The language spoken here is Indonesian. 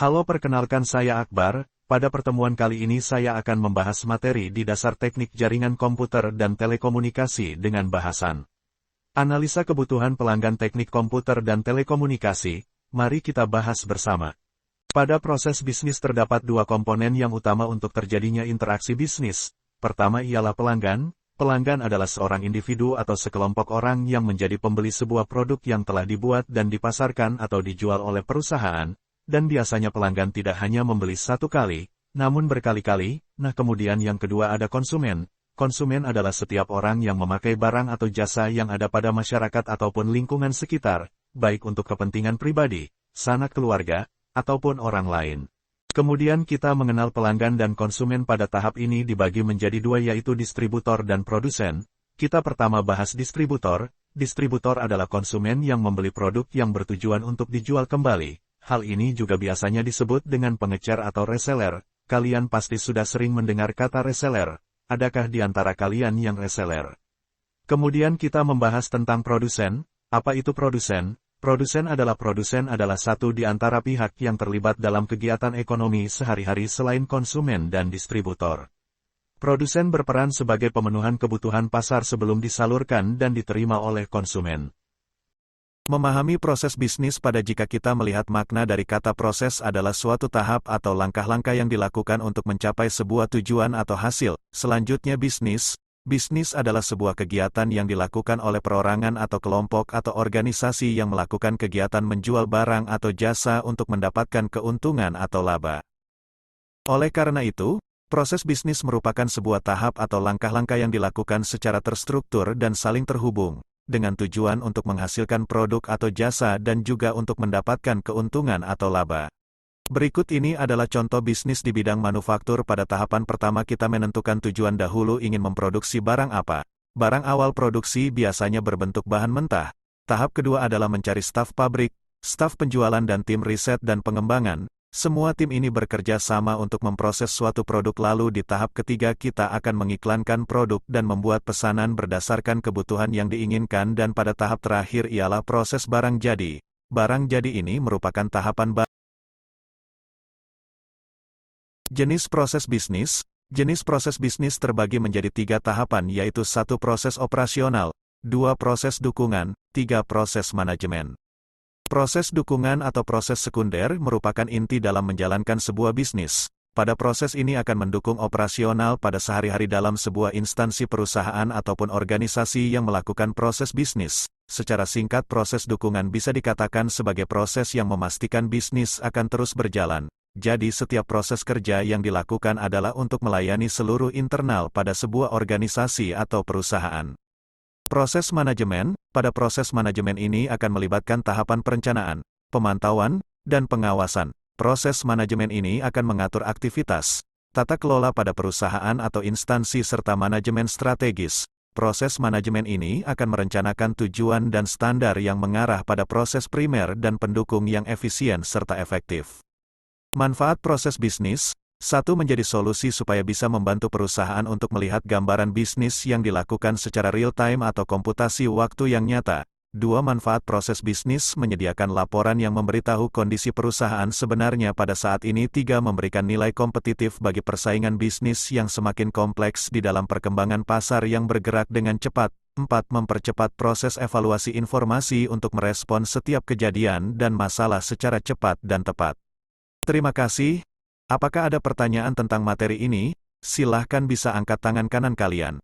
Halo, perkenalkan saya Akbar. Pada pertemuan kali ini saya akan membahas materi di dasar teknik jaringan komputer dan telekomunikasi dengan bahasan analisa kebutuhan pelanggan teknik komputer dan telekomunikasi. Mari kita bahas bersama. Pada proses bisnis terdapat dua komponen yang utama untuk terjadinya interaksi bisnis. Pertama ialah pelanggan. Pelanggan adalah seorang individu atau sekelompok orang yang menjadi pembeli sebuah produk yang telah dibuat dan dipasarkan atau dijual oleh perusahaan. Dan biasanya pelanggan tidak hanya membeli satu kali, namun berkali-kali. Nah, kemudian yang kedua ada konsumen. Konsumen adalah setiap orang yang memakai barang atau jasa yang ada pada masyarakat ataupun lingkungan sekitar, baik untuk kepentingan pribadi, sanak keluarga, ataupun orang lain. Kemudian kita mengenal pelanggan dan konsumen. Pada tahap ini dibagi menjadi dua, yaitu distributor dan produsen. Kita pertama bahas distributor. Distributor adalah konsumen yang membeli produk yang bertujuan untuk dijual kembali. Hal ini juga biasanya disebut dengan pengecer atau reseller. Kalian pasti sudah sering mendengar kata reseller. Adakah di antara kalian yang reseller? Kemudian kita membahas tentang produsen. Apa itu produsen? Produsen adalah satu di antara pihak yang terlibat dalam kegiatan ekonomi sehari-hari selain konsumen dan distributor. Produsen berperan sebagai pemenuhan kebutuhan pasar sebelum disalurkan dan diterima oleh konsumen. Memahami proses bisnis. Jika kita melihat makna dari kata proses adalah suatu tahap atau langkah-langkah yang dilakukan untuk mencapai sebuah tujuan atau hasil. Selanjutnya bisnis. Bisnis adalah sebuah kegiatan yang dilakukan oleh perorangan atau kelompok atau organisasi yang melakukan kegiatan menjual barang atau jasa untuk mendapatkan keuntungan atau laba. Oleh karena itu, proses bisnis merupakan sebuah tahap atau langkah-langkah yang dilakukan secara terstruktur dan saling terhubung, dengan tujuan untuk menghasilkan produk atau jasa dan juga untuk mendapatkan keuntungan atau laba. Berikut ini adalah contoh bisnis di bidang manufaktur. Pada tahapan pertama kita menentukan tujuan. Dahulu ingin memproduksi barang apa. Barang awal produksi biasanya berbentuk bahan mentah. Tahap kedua adalah mencari staf pabrik, staf penjualan dan tim riset dan pengembangan. Semua tim ini bekerja sama untuk memproses suatu produk. Lalu di tahap ketiga kita akan mengiklankan produk dan membuat pesanan berdasarkan kebutuhan yang diinginkan. Dan pada tahap terakhir ialah proses barang jadi. Barang jadi ini merupakan tahapan Jenis proses bisnis. Jenis proses bisnis terbagi menjadi tiga tahapan, yaitu 1. Proses operasional, 2. Proses dukungan, 3. Proses manajemen. Proses dukungan atau proses sekunder merupakan inti dalam menjalankan sebuah bisnis. Pada proses ini akan mendukung operasional pada sehari-hari dalam sebuah instansi perusahaan ataupun organisasi yang melakukan proses bisnis. Secara singkat, proses dukungan bisa dikatakan sebagai proses yang memastikan bisnis akan terus berjalan. Jadi setiap proses kerja yang dilakukan adalah untuk melayani seluruh internal pada sebuah organisasi atau perusahaan. Proses manajemen. Pada proses manajemen ini akan melibatkan tahapan perencanaan, pemantauan, dan pengawasan. Proses manajemen ini akan mengatur aktivitas, tata kelola pada perusahaan atau instansi serta manajemen strategis. Proses manajemen ini akan merencanakan tujuan dan standar yang mengarah pada proses primer dan pendukung yang efisien serta efektif. Manfaat proses bisnis. 1. Menjadi solusi supaya bisa membantu perusahaan untuk melihat gambaran bisnis yang dilakukan secara real-time atau komputasi waktu yang nyata. 2. Manfaat proses bisnis menyediakan laporan yang memberitahu kondisi perusahaan sebenarnya pada saat ini. 3. Memberikan nilai kompetitif bagi persaingan bisnis yang semakin kompleks di dalam perkembangan pasar yang bergerak dengan cepat. 4. Mempercepat proses evaluasi informasi untuk merespons setiap kejadian dan masalah secara cepat dan tepat. Terima kasih. Apakah ada pertanyaan tentang materi ini? Silahkan bisa angkat tangan kanan kalian.